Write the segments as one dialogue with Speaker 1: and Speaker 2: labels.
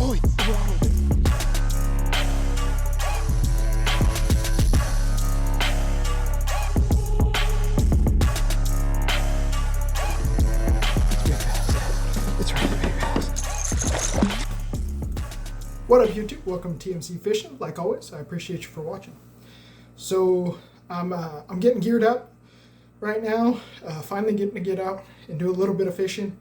Speaker 1: Oh, wow. It's really big bass. What up, YouTube? Welcome to TMC Fishing. Like always, I appreciate you for watching. So I'm getting geared up right now. Finally getting to get out and do a little bit of fishing.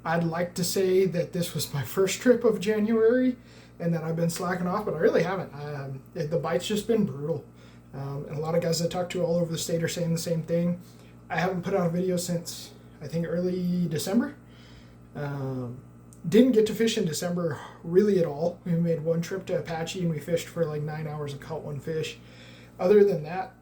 Speaker 1: I'd like to say that this was my first trip of January and that I've been slacking off, but I really haven't. The bite's just been brutal. And a lot of guys I talk to all over the state are saying the same thing. I haven't put out a video since, I think, early December. Didn't get to fish in December really at all. We made one trip to Apache and we fished for like 9 hours and caught one fish. Other than that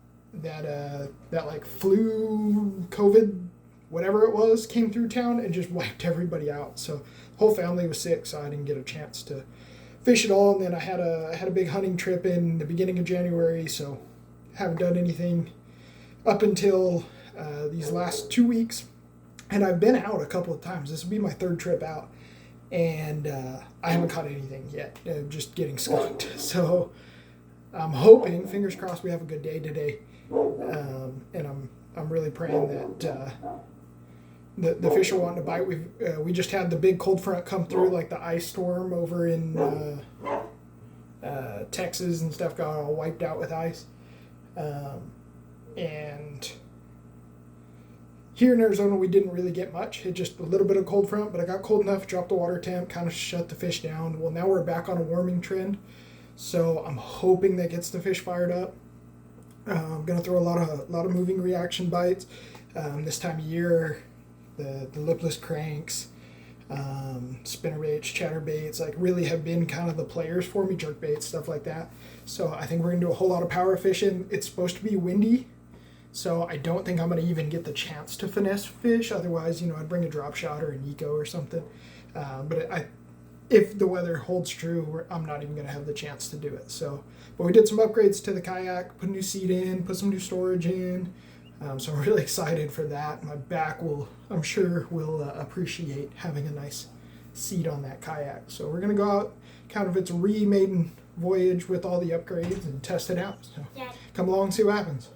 Speaker 1: like flu, COVID, whatever it was, came through town and just wiped everybody out. So the whole family was sick, so I didn't get a chance to fish at all. And then I had a big hunting trip in the beginning of January, so haven't done anything up until these last 2 weeks. And I've been out a couple of times. This will be my third trip out, and I haven't caught anything yet. Just getting skunked. So I'm hoping, fingers crossed, we have a good day today. And I'm really praying that the fish are wanting to bite. We just had the big cold front come through, like the ice storm over in Texas and stuff, got all wiped out with ice. And here in Arizona, we didn't really get much. It just a little bit of cold front, but I got cold enough, dropped the water temp, kind of shut the fish down. Well, now we're back on a warming trend, so I'm hoping that gets the fish fired up. I'm gonna throw a lot of moving reaction bites this time of year. The lipless cranks, spinnerbaits, chatterbaits, like really have been kind of the players for me, jerkbaits, stuff like that. So I think we're gonna do a whole lot of power fishing. It's supposed to be windy, so I don't think I'm going to even get the chance to finesse fish. Otherwise, I'd bring a drop shot or an eco or something. But if the weather holds true, I'm not even going to have the chance to do it. But we did some upgrades to the kayak, put a new seat in, put some new storage in. So I'm really excited for that. My back I'm sure will appreciate having a nice seat on that kayak. So we're going to go out, kind of its maiden voyage with all the upgrades and test it out. So come along and see what happens.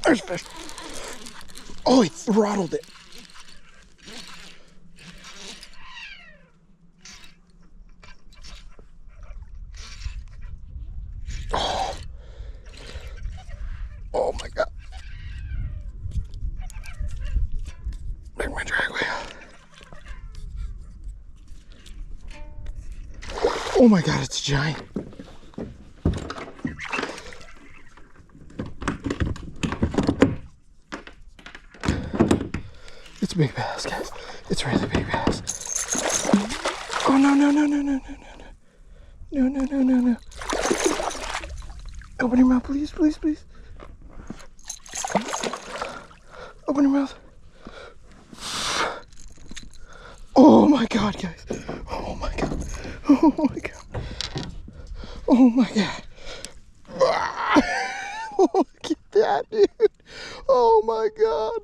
Speaker 2: There's fish. Oh, he throttled it. Oh, oh my God. Make my drag wheel. Oh my God, it's giant. It's a big bass, guys. It's really big bass. Oh no, no, no, no, no, no, no, no, no, no, no, no. Open your mouth, please, please, please. Open your mouth. Oh my God, guys. Oh my God. Oh my God. Oh my God. Look at that, dude. Oh my God.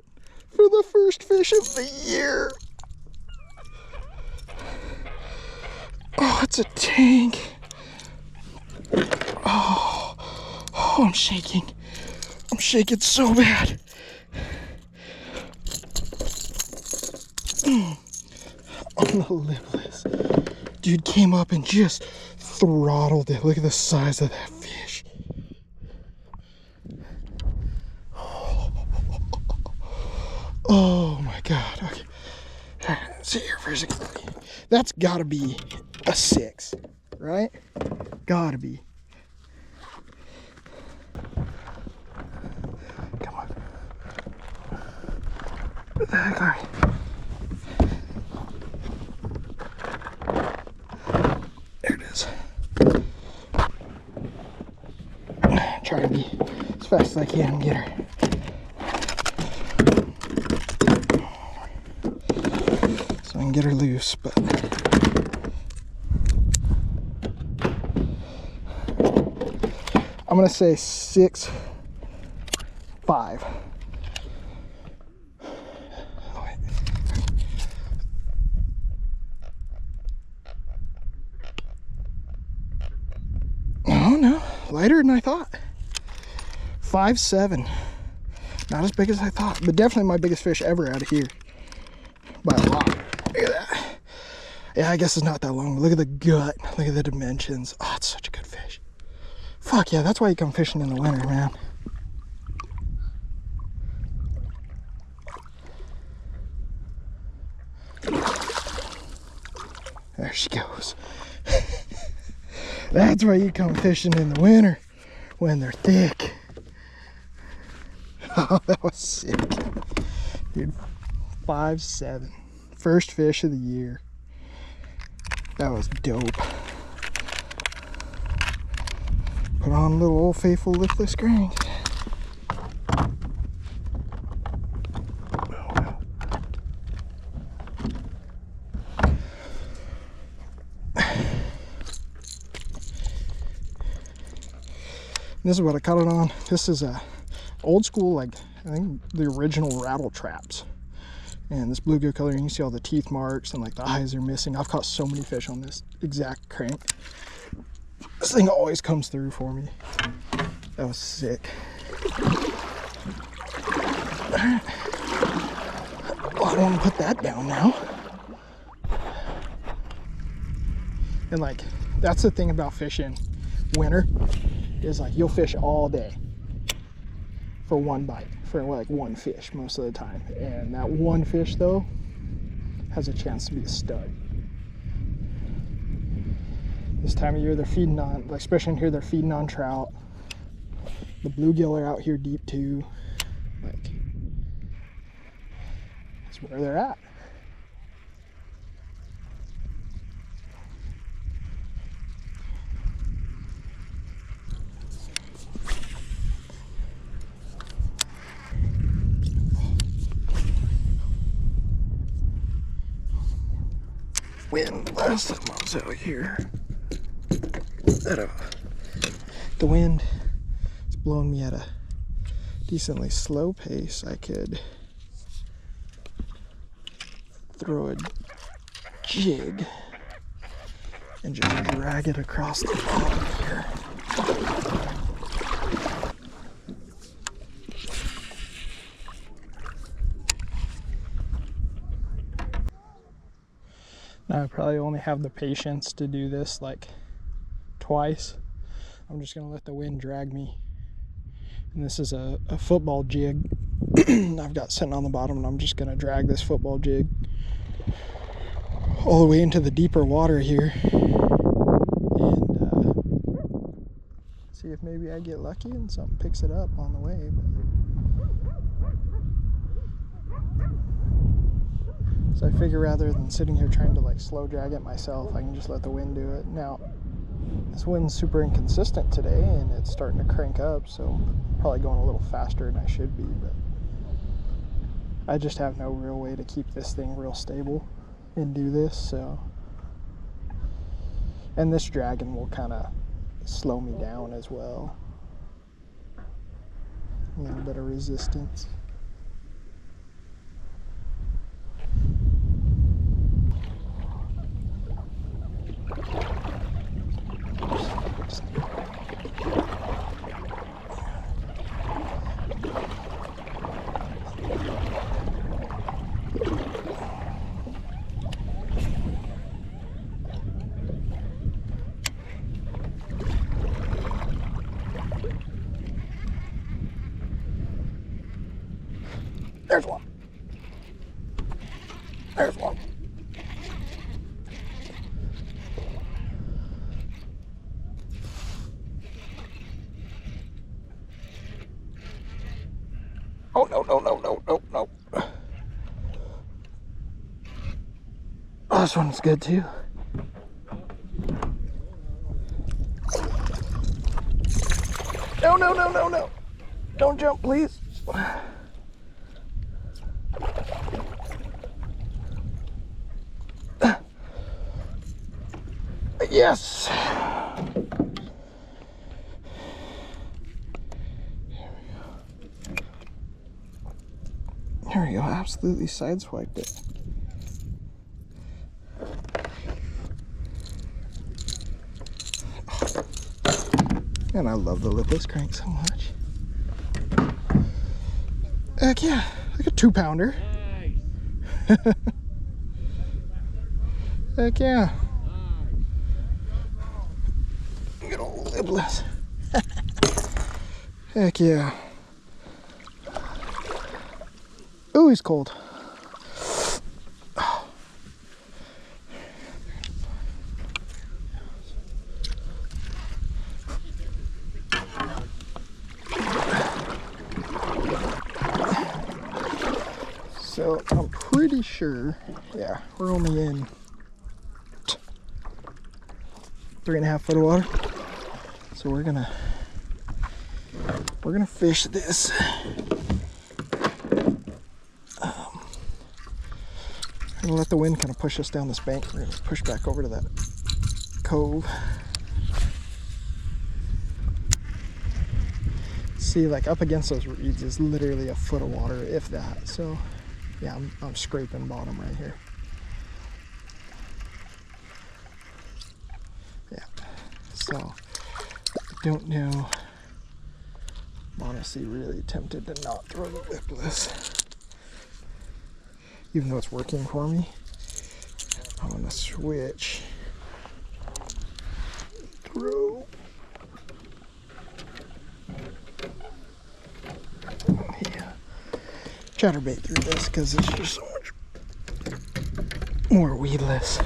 Speaker 2: For the first fish of the year. Oh, it's a tank. Oh, I'm shaking. I'm shaking so bad. On the Lipless. Dude came up and just throttled it. Look at the size of that fish. Oh my God. Okay. All right, sit here for a second. That's gotta be a 6, right? Gotta be. Come on. What the heck are you? There it is. Try to be as fast as I can and get her. So I can get her loose, but I'm gonna say 6, 5. Oh no, lighter than I thought. 5'7". Not as big as I thought, but definitely my biggest fish ever out of here. By a lot. Look at that. Yeah, I guess it's not that long, but look at the gut. Look at the dimensions. Oh, it's such a good fish. Fuck yeah, that's why you come fishing in the winter, man. There she goes. That's why you come fishing in the winter, when they're thick. Oh, that was sick. Dude, 5'7". First fish of the year. That was dope. Put on a little old faithful Lipless crank. This is what I caught it on. This is a old school, like I think the original rattle traps. And this bluegill color, you can see all the teeth marks and like the eyes are missing. I've caught so many fish on this exact crank. This thing always comes through for me. That was sick. Alright. Well, I don't want to put that down now. And like, that's the thing about fishing winter, is like you'll fish all day for one bite, for like one fish most of the time. And that one fish though has a chance to be a stud. This time of year they're feeding on, like especially in here, they're feeding on trout. The bluegill are out here deep too. Like, that's where they're at. Wind last time I was out here. The wind is blowing me at a decently slow pace. I could throw a jig and just drag it across the bottom here. I probably only have the patience to do this like twice. I'm just gonna let the wind drag me. And this is a football jig I've got sitting on the bottom, and I'm just gonna drag this football jig all the way into the deeper water here and see if maybe I get lucky and something picks it up on the way. So I figure rather than sitting here trying to like slow drag it myself, I can just let the wind do it. Now, this wind's super inconsistent today and it's starting to crank up, so I'm probably going a little faster than I should be, but I just have no real way to keep this thing real stable and do this, so. And this dragging will kind of slow me down as well. A little bit of resistance. There's one. There's one. Oh, no, no, no, no, no, no. Oh, this one's good too. No, no, no, no, no. Don't jump, please. Yes. There we go. Absolutely sideswiped it. And I love the lipless crank so much. Heck yeah, like a 2-pounder. Nice. Heck yeah. Good old lipless. Heck yeah. Ooh, he's cold. So I'm pretty sure, yeah, we're only in 3.5 foot of water. So we're gonna fish this. I'm gonna let the wind kind of push us down this bank. We're gonna push back over to that cove. See, like up against those reeds is literally a foot of water, if that. So yeah, I'm scraping bottom right here. Yeah, so I don't know. I'm honestly really tempted to not throw the lipless. Even though it's working for me, I'm gonna switch. Throw. Yeah. Chatterbait through this because it's just so much more weedless.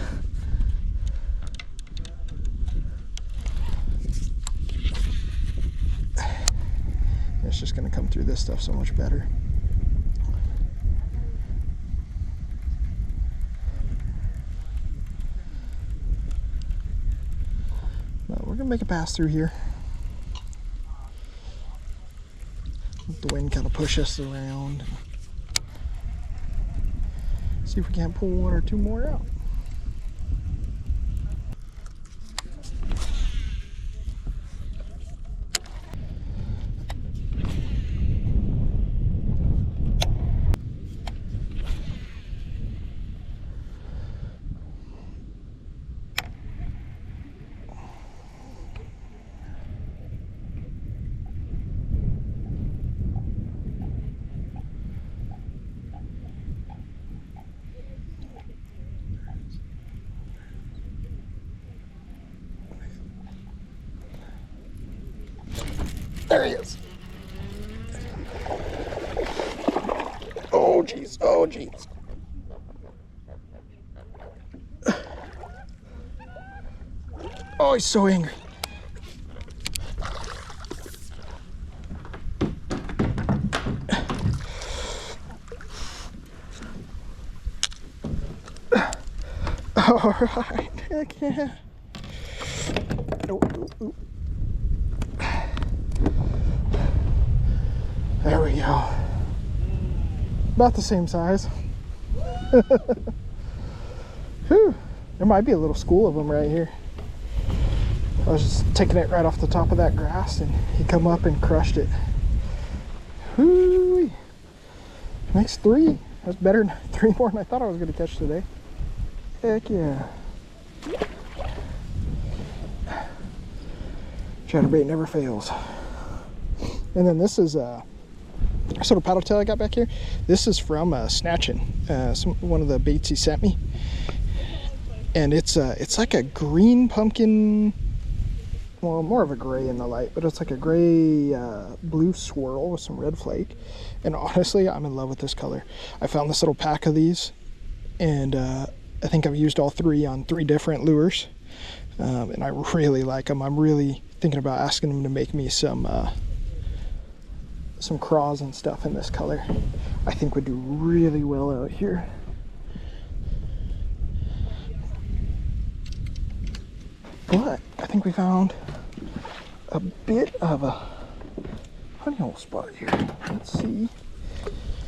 Speaker 2: It's just gonna come through this stuff so much better. But we're gonna make a pass through here. Let the wind kind of push us around. See if we can't pull 1 or 2 more out. There he is. Oh, jeez. Oh, jeez. Oh, he's so angry. All right. Heck yeah. Oh, oh, oh. There we go. About the same size. Whew. There might be a little school of them right here. I was just taking it right off the top of that grass and he come up and crushed it. Whoo! Makes 3. That's better than 3 more than I thought I was going to catch today. Heck yeah. Chatterbait never fails. And then this is this little paddle tail I got back here. This is from Snatching, one of the baits he sent me. And it's like a green pumpkin, well, more of a gray in the light, but it's like a gray blue swirl with some red flake. And honestly, I'm in love with this color. I found this little pack of these, and I think I've used all 3 on 3 different lures, and I really like them. I'm really thinking about asking them to make me some craws and stuff in this color. I think would do really well out here. But I think we found a bit of a honey hole spot here. Let's see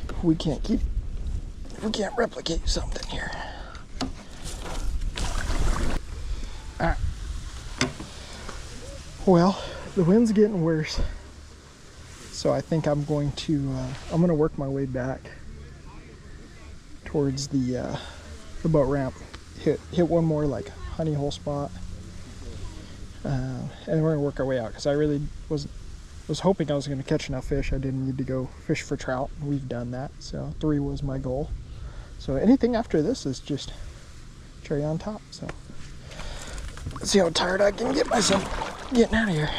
Speaker 2: if we can't replicate something here. All right. Well, the wind's getting worse, so I think I'm going to work my way back towards the boat ramp. Hit one more like honey hole spot. And we're gonna work our way out because I really was hoping I was gonna catch enough fish. I didn't need to go fish for trout. We've done that, so 3 was my goal. So anything after this is just cherry on top. So let's see how tired I can get myself getting out of here.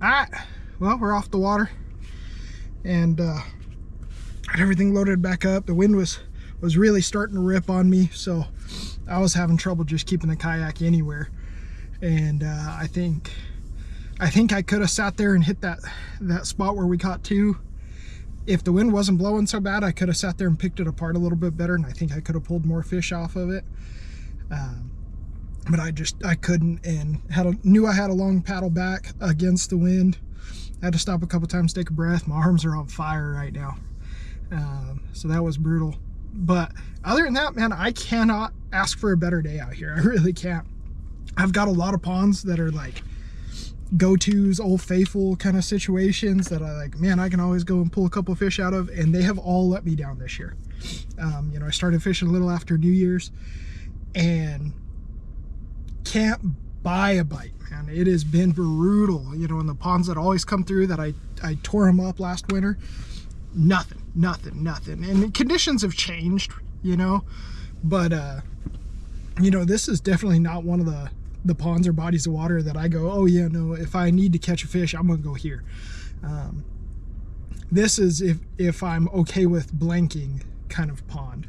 Speaker 2: All right, well, we're off the water and got everything loaded back up. The wind was really starting to rip on me, so I was having trouble just keeping the kayak anywhere. And I think I could have sat there and hit that spot where we caught 2. If the wind wasn't blowing so bad, I could have sat there and picked it apart a little bit better, and I think I could have pulled more fish off of it. But I couldn't, and knew I had a long paddle back against the wind. I had to stop a couple times, take a breath. My arms are on fire right now. So that was brutal. But other than that, man, I cannot ask for a better day out here. I really can't. I've got a lot of ponds that are like go-tos, Old Faithful kind of situations that I like, man, I can always go and pull a couple fish out of, and they have all let me down this year. You know, I started fishing a little after New Year's and can't buy a bite, man. It has been brutal. You know, in the ponds that always come through that I tore them up last winter, nothing. And conditions have changed, you know, but you know, this is definitely not one of the ponds or bodies of water that I go, oh yeah, no, if I need to catch a fish, I'm gonna go here. This is if I'm okay with blanking kind of pond.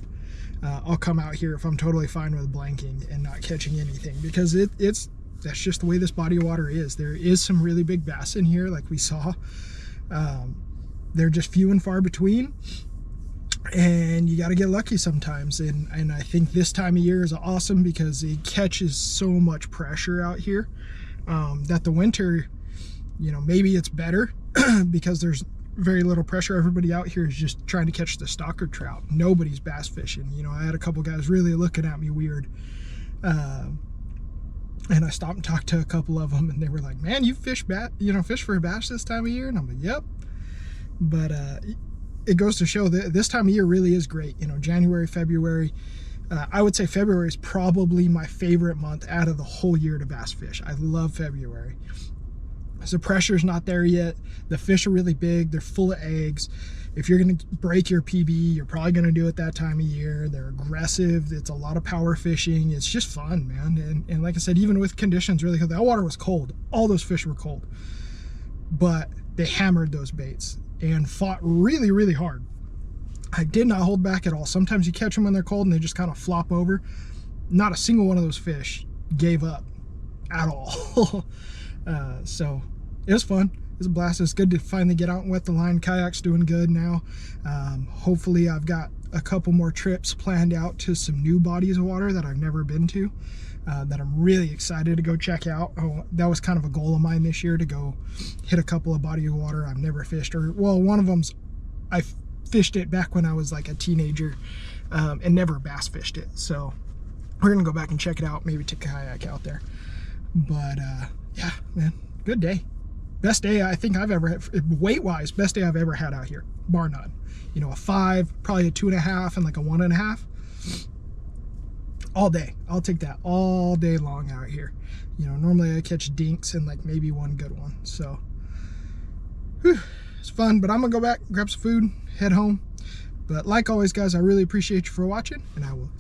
Speaker 2: I'll come out here if I'm totally fine with blanking and not catching anything, because that's just the way this body of water is. There is some really big bass in here, like we saw. They're just few and far between, and you got to get lucky sometimes. And I think this time of year is awesome because it catches so much pressure out here, that the winter, you know, maybe it's better because there's very little pressure. Everybody out here is just trying to catch the stalker trout. Nobody's bass fishing. You know, I had a couple guys really looking at me weird, and I stopped and talked to a couple of them, and they were like, man, you fish for a bass this time of year? And I'm like, yep. But it goes to show that this time of year really is great. You know, January, February, I would say February is probably my favorite month out of the whole year to bass fish. I love February. So the pressure's not there yet. The fish are really big. They're full of eggs.
Speaker 1: if you're going to break your PB, you're probably going to do it that time of year. They're aggressive. It's a lot of power fishing. It's just fun, man. And like I said, even with conditions really cold, that water was cold. All those fish were cold. But they hammered those baits and fought really, really hard. I did not hold back at all. Sometimes you catch them when they're cold and they just kind of flop over. Not a single one of those fish gave up at all. So it was fun. It was a blast. It's good to finally get out and wet the line. Kayak's doing good now. Hopefully I've got a couple more trips planned out to some new bodies of water that I've never been to, that I'm really excited to go check out. Oh, that was kind of a goal of mine this year, to go hit a couple of bodies of water I've never fished. Or, well, one of them's, I fished it back when I was like a teenager, and never bass fished it. So we're gonna go back and check it out, maybe take a kayak out there. But yeah, man, good day. Best day I think I've ever had, weight-wise, best day I've ever had out here, bar none. You know, a 5, probably a 2.5, and like a 1.5. All day. I'll take that all day long out here. You know, normally I catch dinks and like maybe one good one. So, whew, it's fun. But I'm gonna go back, grab some food, head home. But like always, guys, I really appreciate you for watching, and I will